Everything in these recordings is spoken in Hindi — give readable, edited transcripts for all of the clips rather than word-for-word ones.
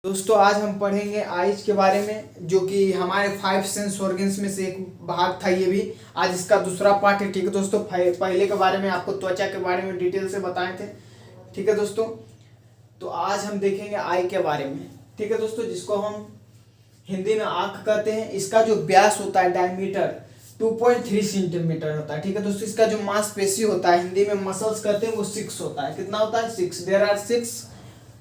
दोस्तों आज हम पढ़ेंगे आइज के बारे में, जो कि हमारे 5 सेंस ऑर्गन्स में से एक भाग था। ये भी आज इसका दूसरा पार्ट है। ठीक है दोस्तों, पहले के बारे में आपको त्वचा के बारे में डिटेल से बताए थे। ठीक है दोस्तों, तो आज हम देखेंगे आई के बारे में। ठीक है दोस्तों, जिसको हम हिंदी में आंख कहते हैं। इसका जो व्यास होता है डायमीटर 2.3 सेंटीमीटर होता है। ठीक है दोस्तों, इसका जो मांसपेशी होता है, हिंदी में मसल्स कहते हैं, वो 6 होता है। कितना होता है? 6। There are 6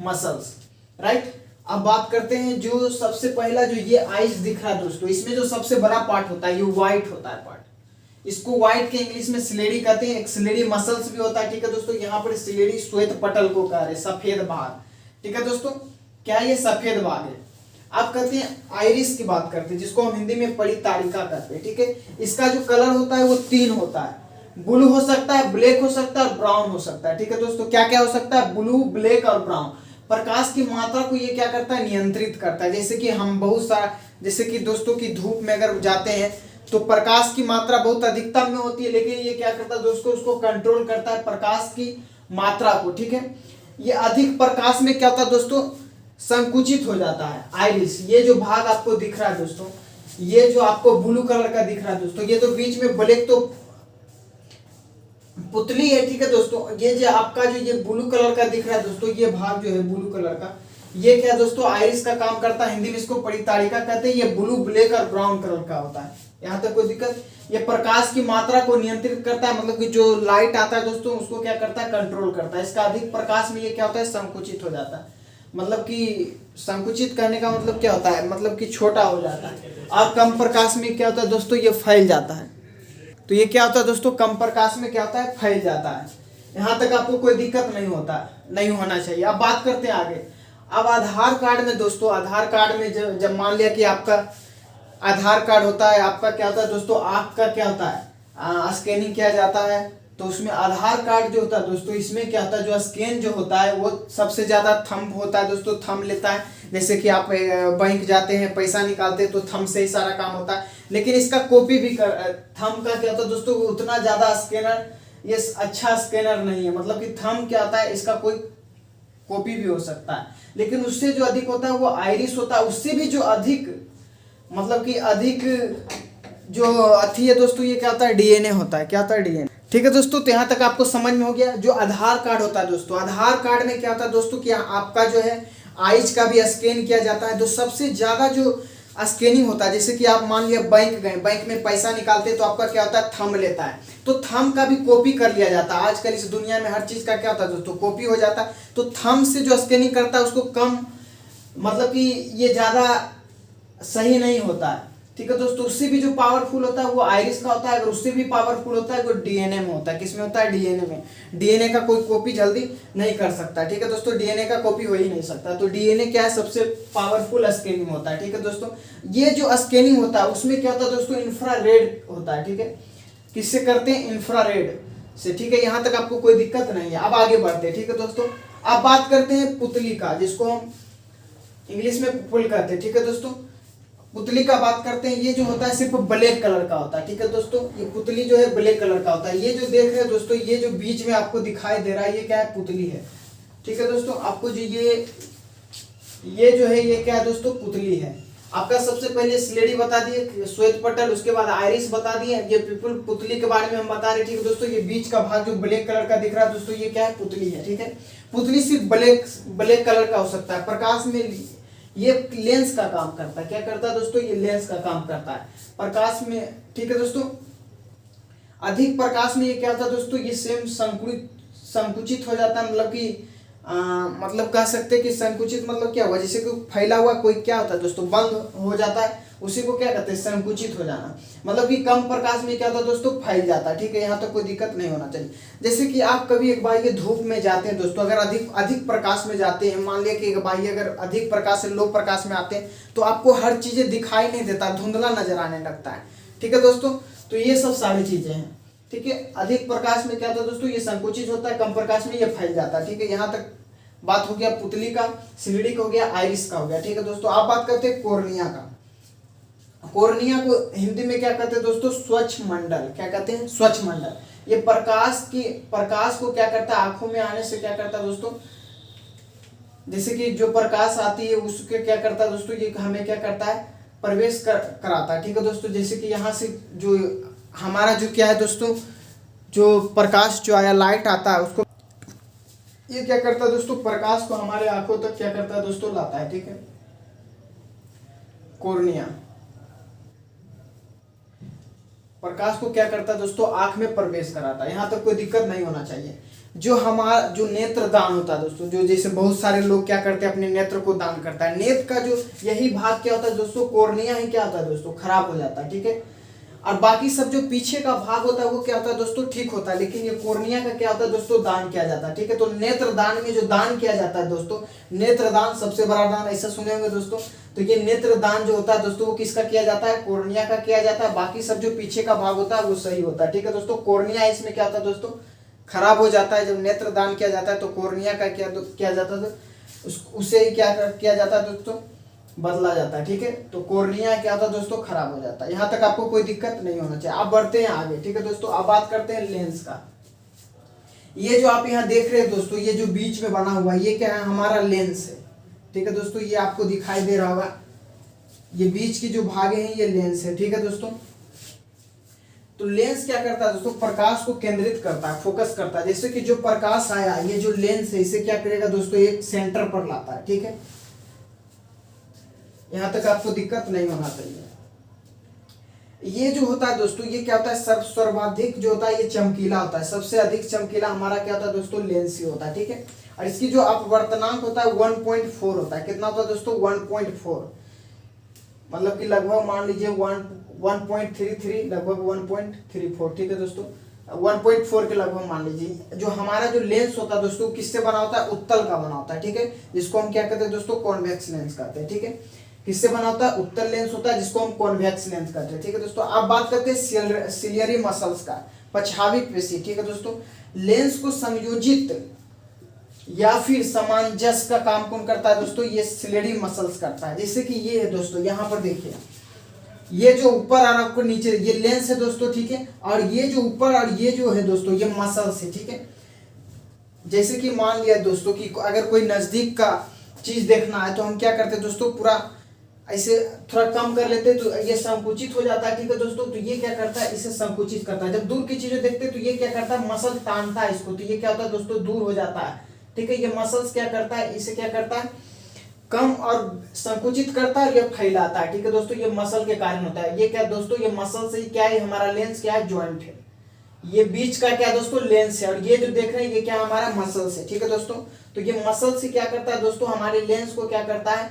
muscles, right. अब बात करते हैं जो सबसे पहला जो ये आइज दिख रहा है दोस्तों, इसमें जो सबसे बड़ा पार्ट होता है ये व्हाइट होता है पार्ट। इसको व्हाइट के इंग्लिश में सिलेडी कहते हैं। एक सिलेडी मसल्स भी होता है। ठीक है दोस्तों, यहाँ पर सिलेडी श्वेत पटल को कह रहे हैं, सफेद भाग। ठीक है दोस्तों, क्या ये सफेद भाग है? आप कहते हैं आइरिस की बात करते हैं, जिसको हम हिंदी में परितारिका कहते हैं। ठीक है, इसका जो कलर होता है वो 3 होता है। ब्लू हो सकता है, ब्लैक हो सकता है और ब्राउन हो सकता है। ठीक है दोस्तों, क्या क्या हो सकता है? ब्लू, ब्लैक और ब्राउन। प्रकाश की मात्रा को ये क्या करता है? नियंत्रित करता है। जैसे कि हम बहुत सारा, जैसे कि दोस्तों की धूप में अगर जाते हैं तो प्रकाश की मात्रा बहुत अधिकतम में होती है, लेकिन ये क्या करता है दोस्तों? उसको कंट्रोल करता है, प्रकाश की मात्रा को। ठीक है, ये अधिक प्रकाश में क्या होता है दोस्तों? संकुचित हो जाता है आइरिस। ये जो भाग आपको दिख रहा है दोस्तों, ये जो आपको ब्लू कलर का दिख रहा है दोस्तों, ये तो बीच में ब्लैक तो पुतली है। ठीक है दोस्तों, ये जो आपका जो ये ब्लू कलर का दिख रहा है दोस्तों, ये भाग जो है ब्लू कलर का, ये क्या दोस्तों? आइरिस का काम करता है। हिंदी में इसको परितारिका कहते हैं। ये ब्लू, ब्लैक और ब्राउन कलर का होता है। यहाँ तक कोई दिक्कत? ये प्रकाश की मात्रा को नियंत्रित करता है, मतलब कि जो लाइट आता है दोस्तों उसको क्या करता है? कंट्रोल करता है। इसका अधिक प्रकाश में ये क्या होता है? संकुचित हो जाता है। मतलब कि संकुचित करने का मतलब क्या होता है? मतलब कि छोटा हो जाता है। और कम प्रकाश में क्या होता है दोस्तों? ये फैल जाता है। तो ये क्या होता है दोस्तों? कम प्रकाश में क्या होता है? फैल जाता है। यहाँ तक आपको कोई दिक्कत नहीं होता, नहीं होना चाहिए। अब बात करते हैं आगे। अब आधार कार्ड में दोस्तों, आधार कार्ड में जब मान लिया कि आपका आधार कार्ड होता है, आपका क्या होता है दोस्तों? आँख का क्या होता है? स्कैनिंग किया जाता है। तो उसमें आधार कार्ड जो होता है दोस्तों, इसमें क्या होता है? जो स्कैन जो होता है वो सबसे ज्यादा थंब होता है दोस्तों, थंब लेता है। जैसे कि आप बैंक जाते हैं, पैसा निकालते हैं तो थंब से ही सारा काम होता है। लेकिन इसका कॉपी भी थंब का क्या होता है दोस्तों? उतना ज्यादा स्कैनर, ये अच्छा स्कैनर नहीं है। मतलब कि थंब क्या होता है? इसका कोई कॉपी भी हो सकता है, लेकिन उससे जो अधिक होता है वो आइरिस होता है। उससे भी जो अधिक, मतलब कि अधिक जो अथी है दोस्तों, ये क्या होता है? डीएनए होता है। क्या होता है? डीएनए। ठीक है दोस्तों, तो यहाँ तक आपको समझ में हो गया। जो आधार कार्ड होता है दोस्तों, आधार कार्ड में क्या होता है दोस्तों कि आपका जो है आइज का भी स्कैन किया जाता है। तो सबसे ज्यादा जो स्कैनिंग होता है, जैसे कि आप मान लिया बैंक गए, बैंक में पैसा निकालते हैं तो आपका क्या होता है? थंब लेता है। तो थंब का भी कॉपी कर लिया जाता है। आजकल इस दुनिया में हर चीज का क्या होता है दोस्तों? कॉपी हो जाता है। तो थंब से जो स्कैनिंग करता है उसको कम, मतलब कि ये ज्यादा सही नहीं होता है। ठीक है दोस्तों, उससे भी जो पावरफुल होता है वो आइरिस का होता है। अगर उससे भी पावरफुल होता है वो डीएनए में होता है। किसमें होता है? डीएनए में। डीएनए का कोई कॉपी जल्दी नहीं कर सकता। ठीक है दोस्तों, डीएनए का कॉपी हो ही नहीं सकता। तो डीएनए क्या है? सबसे पावरफुल स्कैनिंग होता है। ठीक है दोस्तों, ये जो स्कैनिंग होता है उसमें क्या होता है दोस्तों? इंफ्रारेड होता है। ठीक है, किससे करते हैं? इंफ्रारेड से। ठीक है, यहाँ तक आपको कोई दिक्कत नहीं है। अब आगे बढ़ते हैं। ठीक है दोस्तों, अब बात करते हैं पुतली का, जिसको हम इंग्लिश में पुल कहते हैं। ठीक है दोस्तों, पुतली का बात करते हैं। ये जो होता है सिर्फ ब्लैक कलर का होता है। ठीक है दोस्तों, ये पुतली जो है ब्लैक कलर का होता है। ये जो देख रहे हैं दोस्तों, ये जो बीच में आपको दिखाई दे रहा है, ये क्या है? पुतली है। ठीक है दोस्तों, आपको जो ये जो है ये क्या है दोस्तों? पुतली है। आपका सबसे पहले स्लेडी बता दिए, श्वेत पटल, उसके बाद आइरिस बता दिए। ये पुतली के बारे में हम बता रहे। ठीक है दोस्तों, ये बीच का भाग जो ब्लैक कलर का दिख रहा है दोस्तों, ये क्या है? पुतली है। ठीक है, पुतली सिर्फ ब्लैक कलर का हो सकता है। प्रकाश में ये लेंस का काम करता है। क्या करता है दोस्तों? ये लेंस का काम करता है प्रकाश में। ठीक है दोस्तों, अधिक प्रकाश में ये क्या होता है दोस्तों? ये सेम संकुचित हो जाता है। मतलब कि मतलब कह सकते हैं कि संकुचित मतलब क्या हुआ? जैसे कि फैला हुआ कोई क्या होता है दोस्तों? बंद हो जाता है, उसी को क्या कहते हैं? संकुचित हो जाना। मतलब कि कम प्रकाश में क्या होता है दोस्तों? फैल जाता है। ठीक है, यहाँ तक कोई दिक्कत नहीं होना चाहिए। जैसे कि आप कभी एक बार ये धूप में जाते हैं दोस्तों, अगर अधिक प्रकाश में जाते हैं, मान लिया कि एक बार अगर अधिक प्रकाश से लो प्रकाश में आते हैं तो आपको हर चीजें दिखाई नहीं देता, धुंधला नजर आने लगता है। ठीक है दोस्तों, तो ये सब सारी चीजें हैं। ठीक है, अधिक प्रकाश में क्या होता है दोस्तों? ये संकुचित होता है, कम प्रकाश में ये फैल जाता है। ठीक है, यहाँ तक बात हो गया पुतली का, सिलड़ी का हो गया, आइरिस का हो गया। ठीक है दोस्तों, आप बात करते हैं कोर्निया का। कोर्निया को हिंदी में क्या कहते हैं दोस्तों? स्वच्छ मंडल। क्या कहते हैं? स्वच्छ मंडल। ये प्रकाश को क्या करता है? आंखों में आने से क्या करता है दोस्तों? जैसे कि जो प्रकाश आती है उसके क्या करता है दोस्तों, ये हमें क्या करता है, प्रवेश कराता है। ठीक है दोस्तों, जैसे कि यहाँ से जो हमारा जो क्या है दोस्तों, जो प्रकाश जो आया, लाइट आता है, उसको ये क्या करता है दोस्तों, प्रकाश को हमारे आंखों तक क्या करता है दोस्तों, लाता है। ठीक है, कॉर्निया प्रकाश को क्या करता है दोस्तों, आंख में प्रवेश कराता है। यहाँ तक कोई दिक्कत नहीं होना चाहिए। जो हमारा जो नेत्र दान होता है दोस्तों, जो जैसे बहुत सारे लोग क्या करते हैं, अपने नेत्र को दान करता है। नेत्र का जो यही भाग क्या होता है दोस्तों, कॉर्निया ही क्या होता है दोस्तों, खराब हो जाता है। ठीक है, और बाकी सब जो पीछे का भाग होता है वो क्या होता है दोस्तों, ठीक होता है। लेकिन ये कॉर्निया का क्या होता है दोस्तों, दान किया जाता है। ठीक है, तो नेत्र दान में जो दान किया जाता है दोस्तों, नेत्र दान सबसे बड़ा दान, ऐसा सुने होंगे दोस्तों। तो ये नेत्र दान जो होता है दोस्तों, वो किसका किया जाता है, कॉर्निया का किया जाता है। बाकी सब जो पीछे का भाग होता है वो सही होता है। ठीक है दोस्तों, कॉर्निया इसमें क्या होता है दोस्तों, खराब हो जाता है। जब नेत्र दान किया जाता है तो कॉर्निया का क्या किया जाता है, उससे ही क्या किया जाता है दोस्तों, बदला जाता है। ठीक है, तो कॉर्निया क्या होता है दोस्तों, खराब हो जाता है। यहाँ तक आपको कोई दिक्कत नहीं होना चाहिए। आप बढ़ते हैं आगे। ठीक है दोस्तों, अब बात करते हैं लेंस का। ये जो आप यहाँ देख रहे हैं दोस्तों, ये जो बीच में बना हुआ है, ये क्या है, हमारा लेंस है। ठीक है दोस्तों, ये आपको दिखाई दे रहा होगा, ये बीच की जो भागे हैं ये लेंस है। ठीक है दोस्तों, तो लेंस क्या करता है दोस्तों, प्रकाश को केंद्रित करता है, फोकस करता है। जैसे कि जो प्रकाश आया, ये जो लेंस है, इसे क्या करेगा दोस्तों, एक सेंटर पर लाता है। ठीक है, यहां तक आपको दिक्कत नहीं होना चाहिए। ये जो होता है दोस्तों, ये क्या होता है, सर्वाधिक जो होता है ये चमकीला होता है। सबसे अधिक चमकीला हमारा क्या होता है दोस्तों, लेंस ही होता है। ठीक है, और इसकी जो अपवर्तनांक होता है 1.4 होता है। कितना होता है दोस्तों, 1.4, मतलब कि लगभग मान लीजिए 1.33, लगभग 1.34। ठीक है दोस्तों, 1.4 के लगभग मान लीजिए। जो हमारा जो लेंस होता है दोस्तों, किससे बना होता है, उत्तल का बना होता है। ठीक है, जिसको हम क्या कहते हैं दोस्तों, कॉन्वेक्स लेंस कहते हैं। ठीक है, किससे बना होता है, उत्तल लेंस होता है, जिसको हम कॉन्वेक्स लेंस कहते हैं। ठीक है दोस्तों, अब बात करते हैं सिलियरी मसल्स का, पछावी पेशी। ठीक है दोस्तों, लेंस को संयोजित या फिर सामंजस्य का काम कौन करता है दोस्तों, ये सिलियरी मसल्स करता है। जैसे कि ये है दोस्तों, यहाँ पर देखिए, ये जो ऊपर और आपको नीचे, ये लेंस है दोस्तों। ठीक है, और ये जो ऊपर और ये जो है दोस्तों, ये मसल्स है। ठीक है, जैसे कि मान लिया दोस्तों कि अगर कोई नजदीक का चीज देखना है तो हम क्या करते हैं दोस्तों, पूरा ऐसे थोड़ा कम कर लेते हैं तो ये संकुचित हो जाता है। ठीक है दोस्तों, तो ये क्या करता है, इसे संकुचित करता है। जब दूर की चीजें देखते हैं तो ये क्या करता है, मसल तानता है इसको, तो ये क्या होता है दोस्तों, दूर हो जाता है। ठीक है, ये मसल्स क्या करता है, इसे क्या करता है, कम और संकुचित करता है, ये फैलाता है। ठीक है दोस्तों, ये मसल के कारण होता है। ये क्या दोस्तों, ये मसल से क्या है, हमारा लेंस क्या है, ज्वाइंट है। ये बीच का क्या दोस्तों, लेंस है, और ये जो देख रहे हैं ये क्या हमारा मसल्स है। ठीक है दोस्तों, तो ये मसल से क्या करता है दोस्तों, हमारे लेंस को क्या करता है,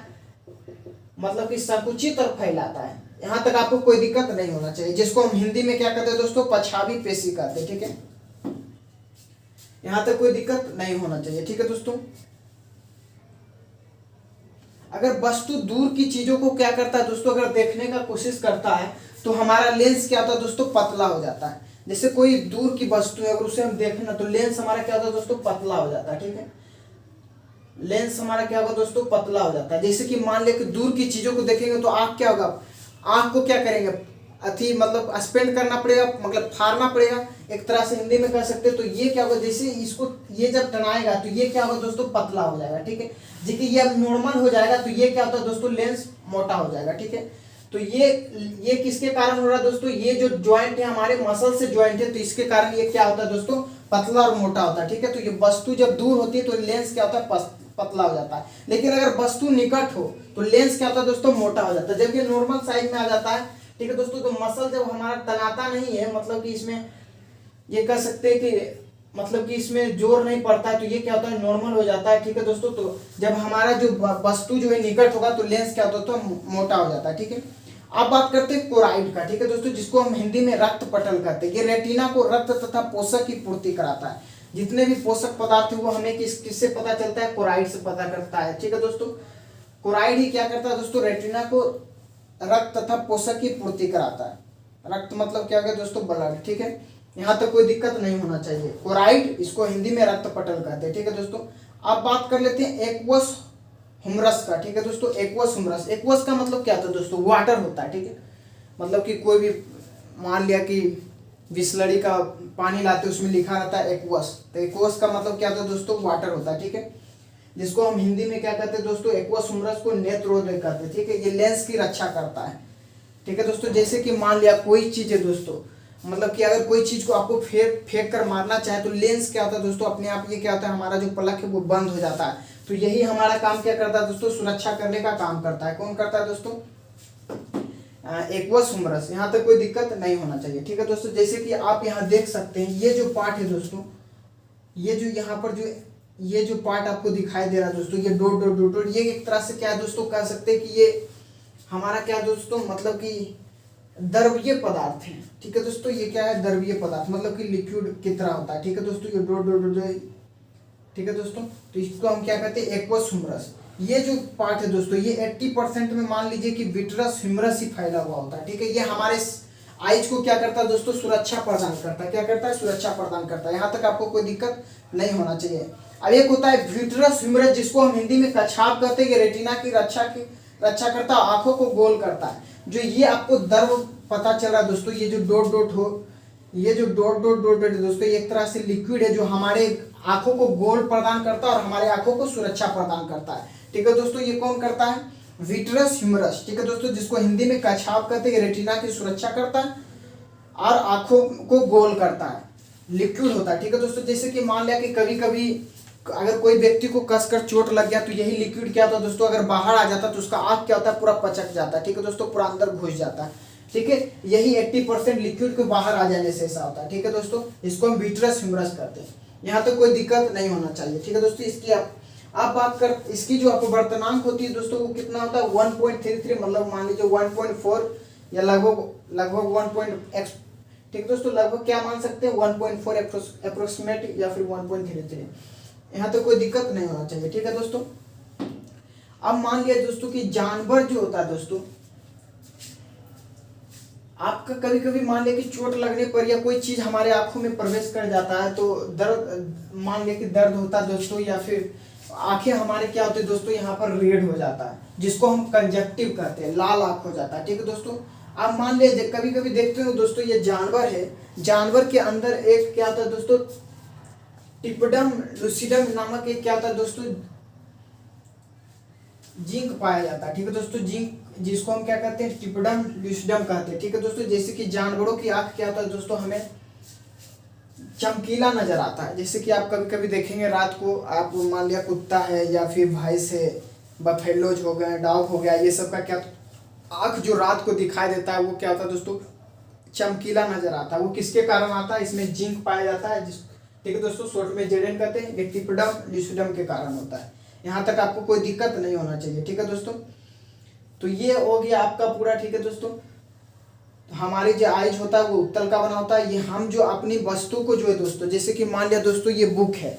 मतलब कि संकुचित और फैलाता है। यहां तक आपको कोई दिक्कत नहीं होना चाहिए, जिसको हम हिंदी में क्या कहते हैं दोस्तों, पछावी पेशी कहते हैं। ठीक है, यहां तक कोई दिक्कत नहीं होना चाहिए। ठीक है दोस्तों, अगर वस्तु दूर की चीजों को क्या करता है दोस्तों, अगर देखने का कोशिश करता है तो हमारा लेंस क्या होता है दोस्तों, पतला हो जाता है। जैसे कोई दूर की वस्तु है, अगर उसे हम देखना तो लेंस हमारा क्या होता है दोस्तों, पतला हो जाता है। ठीक है, लेंस हमारा क्या होगा दोस्तों, पतला हो जाता है। जैसे कि मान ले कि दूर की चीजों को देखेंगे तो आंख क्या होगा, आंख को क्या करेंगे, अति मतलब स्पेंड करना पड़ेगा, मतलब फाड़ना पड़ेगा, एक तरह से हिंदी में कह सकते हैं। तो ये क्या होगा, जैसे इसको ये जब टनाएगा तो ये क्या होगा दोस्तों, पतला हो जाएगा। ठीक है, जबकि ये अब नॉर्मल हो जाएगा तो ये क्या होता है दोस्तों, लेंस मोटा हो जाएगा। ठीक है, तो ये किसके कारण हो रहा है दोस्तों, ये जो ज्वाइंट है हमारे मसल से ज्वाइंट है, तो इसके कारण ये क्या होता है दोस्तों, पतला और मोटा होता है। ठीक है, तो ये वस्तु जब दूर होती है तो लेंस क्या होता है, पतला हो जाता है। लेकिन अगर वस्तु निकट हो तो लेंस क्या होता है दोस्तों, मोटा हो जाता है, जब ये नॉर्मल साइज में आ जाता है। ठीक है दोस्तों, तो मसल जब हमारा तनाता नहीं है, मतलब कि इसमें ये कह सकते हैं कि मतलब कि इसमें जोर नहीं पड़ता है, तो ये क्या होता है, नॉर्मल हो जाता है। ठीक है दोस्तों, तो जब हमारा जो वस्तु जो है निकट होगा तो लेंस क्या होता है, तो मोटा हो जाता है। ठीक है, अब बात करते हैं कोराइड का। ठीक है दोस्तों, जिसको हम हिंदी में रक्त पटल कहते हैं। ये रेटिना को रक्त तथा पोषक की पूर्ति कराता है। जितने भी पोषक पदार्थ है वो हमें किससे पता चलता है, कोराइड से पता करता है। ठीक है दोस्तों, कोराइड ही क्या करता है दोस्तों, रेटिना को रक्त तथा पोषक की पूर्ति कराता है। रक्त मतलब क्या हो गया दोस्तों, ब्लड। ठीक है, यहाँ तक कोई दिक्कत नहीं होना चाहिए। कोराइड, इसको हिंदी में रक्त पटल कहते हैं। ठीक है दोस्तों, अब बात कर लेते हैं एक्वस हुमरस का। ठीक है दोस्तों, एक्वस हुमरस, एक्वस का मतलब क्या होता है दोस्तों, वाटर होता है। ठीक है, मतलब कि कोई भी मान लिया कि बिस्लरी का पानी लाते उसमें लिखा रहता है एक्वस, तो एक्वस का मतलब क्या होता है दोस्तों, वाटर होता है। ठीक है, जिसको हम हिंदी में क्या कहते हैं दोस्तों, एक्वस ह्यूमरस को नेत्रोदय कहते हैं। ठीक है, ये लेंस की रक्षा करता है। ठीक है दोस्तों, जैसे कि मान लिया कोई चीज है दोस्तों, मतलब कि अगर कोई चीज को आपको फेंक कर मारना चाहे तो लेंस क्या होता है दोस्तों, अपने आप ये क्या होता है, हमारा जो पलक है वो बंद हो जाता है। तो यही हमारा काम क्या करता है दोस्तों, सुरक्षा करने का काम करता है। कौन करता है दोस्तों, एक्वस ह्यूमरस। यहाँ तक कोई दिक्कत नहीं होना चाहिए। ठीक है दोस्तों, जैसे कि आप यहाँ देख सकते हैं, ये जो पार्ट है दोस्तों, ये जो यहाँ पर ये जो पार्ट आपको दिखाई दे रहा है दोस्तों, ये डॉट डॉट डॉट डॉट, ये एक तरह से क्या है दोस्तों, कह सकते हैं कि ये हमारा क्या दोस्तों, मतलब कि द्रवीय पदार्थ है। ठीक है दोस्तों, ये क्या है, द्रवीय पदार्थ, मतलब कि लिक्विड की तरह होता है। ठीक है दोस्तों, ये डॉट डॉट डॉट। ठीक है दोस्तों, तो इसको हम क्या कहते हैं, एक्वस ह्यूमरस। ये जो पार्ट है दोस्तों, ये 80% में मान लीजिए कि विट्रस ह्यूमरस ही फैला हुआ होता है। ठीक है, ये हमारे आइज को क्या करता है दोस्तों, सुरक्षा प्रदान करता है। क्या करता है, सुरक्षा प्रदान करता है। यहाँ तक आपको कोई दिक्कत नहीं होना चाहिए। अब एक होता है विट्रस ह्यूमरस, जिसको हम हिंदी में कछाप कहते हैं। ये रेटिना की रक्षा करता है, आंखों को गोल करता है। जो ये आपको द्रव पता चल रहा है दोस्तों, ये जो डॉट डॉट हो, ये जो डॉट डॉट डॉट है दोस्तों, ये एक तरह से लिक्विड है जो हमारे आंखों को गोल प्रदान करता है और हमारे आंखों को सुरक्षा प्रदान करता है। ठीक है दोस्तों, ये कौन करता है, विट्रस ह्यूमरस। ठीक है दोस्तों, जिसको हिंदी में कछाप कहते हैं। रेटिना की सुरक्षा करता है और आंखों को गोल करता है, लिक्विड होता है। ठीक है दोस्तों, जैसे कि मान लिया कि कभी कभी अगर कोई व्यक्ति को कसकर चोट लग गया तो यही लिक्विड क्या होता है दोस्तों, अगर बाहर आ जाता तो उसका आंख क्या होता है, पूरा पचक जाता है। ठीक है दोस्तों, पूरा अंदर घुस जाता है। ठीक है, यही 80% लिक्विड को बाहर आ जाने से ऐसा होता है। ठीक है दोस्तों, इसको हम विट्रस ह्यूमरस कहते हैं। यहाँ तक कोई दिक्कत नहीं होना चाहिए। ठीक है दोस्तों, इसकी आप बात कर, इसकी जो अपवर्तनांक होती है दोस्तों, वो कितना होता है, 1.33, मतलब मान लीजिए 1.4 या लगभग 1.x। ठीक है दोस्तों, लगभग क्या मान सकते हैं, 1.4 अप्रोक्सीमेट या फिर 1.33। यहाँ तो कोई दिक्कत नहीं होना चाहिए। ठीक है दोस्तों, अब मान लिया दोस्तों कि जानवर जो होता है दोस्तों, आपका कभी कभी मान लिया कि चोट लगने पर या कोई चीज हमारे आंखों में प्रवेश कर जाता है तो दर्द, मान लिया कि दर्द होता है दोस्तों, या फिर आंखें हमारे क्या होते हैं दोस्तों, यहाँ पर रेड हो जाता है, जिसको हम कंजक्टिव कहते हैं, लाल आंख हो जाता है। ठीक है दोस्तों, आप मान लिया कभी कभी देखते हो दोस्तों, ये जानवर है, जानवर के अंदर एक क्या होता है दोस्तों, टिपडम लूसिडम नामक एक क्या होता है दोस्तों, जिंक पाया जाता है। ठीक है दोस्तों, जिंक, जिसको हम क्या कहते हैं, टिपडम लूसिडम कहते हैं। ठीक है दोस्तों, जैसे कि जानवरों की आंख क्या होता है दोस्तों, हमें चमकीला नजर आता है। जैसे कि आप कभी कभी देखेंगे रात को, आप मान लिया कुत्ता है या फिर भैंस है, बफेलोज हो गए, डॉग हो गया, ये सब का क्या आंख जो रात को दिखाई देता है वो क्या होता है दोस्तों, चमकीला नजर आता है। वो किसके कारण आता है, इसमें जिंक पाया जाता है। ठीक है दोस्तों, शॉर्ट में जेडेन कहते हैं। ये टिपडम लूसिडम के कारण होता है। यहाँ तक आपको कोई दिक्कत नहीं होना चाहिए। ठीक है दोस्तों, तो ये हो गया आपका पूरा। ठीक है दोस्तों, हमारी जो आइज होता है वो उत्तल का बना होता है। ये हम जो अपनी वस्तु को जो है दोस्तों, जैसे कि मान लिया दोस्तों ये बुक है,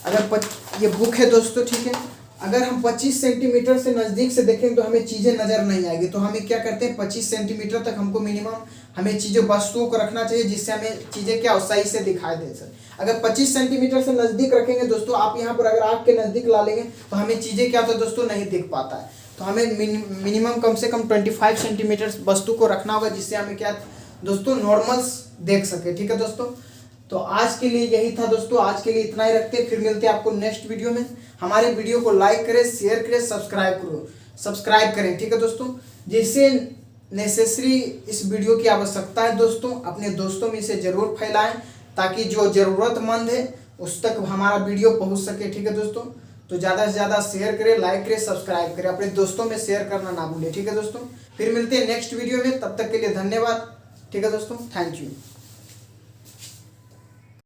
अगर ये बुक है दोस्तों, ठीक है, अगर हम 25 सेंटीमीटर से नज़दीक से देखेंगे तो हमें चीज़ें नज़र नहीं आएगी। तो हमें क्या करते हैं, 25 सेंटीमीटर तक हमको मिनिमम हमें चीज़ें वस्तुओं को रखना चाहिए, जिससे हमें चीज़ें क्या सही से दिखाई दे सर। अगर 25 सेंटीमीटर से नज़दीक रखेंगे दोस्तों, आप यहाँ पर अगर आँख के नज़दीक ला लेंगे तो हमें चीज़ें क्या होता है दोस्तों, नहीं दिख पाता है। तो हमें मिनिमम कम से कम 25 सेंटीमीटर वस्तु को रखना होगा, जिससे हमें क्या दोस्तों नॉर्मल्स देख सके। ठीक है दोस्तों, तो आज के लिए यही था दोस्तों, आज के लिए इतना ही रखते हैं, फिर मिलते हैं आपको नेक्स्ट वीडियो में। हमारे वीडियो को लाइक करें, शेयर करें, सब्सक्राइब करें। ठीक है दोस्तों, जिससे नेसेसरी इस वीडियो की आवश्यकता है दोस्तों, अपने दोस्तों में इसे जरूर फैलाएं, ताकि जो ज़रूरतमंद है उस तक हमारा वीडियो पहुंच सके। ठीक है दोस्तों, तो ज़्यादा से ज़्यादा शेयर करें, लाइक करें, सब्सक्राइब करें, अपने दोस्तों में शेयर करना ना भूलें। ठीक है दोस्तों, फिर मिलते हैं नेक्स्ट वीडियो में, तब तक के लिए धन्यवाद। ठीक है दोस्तों, थैंक यू।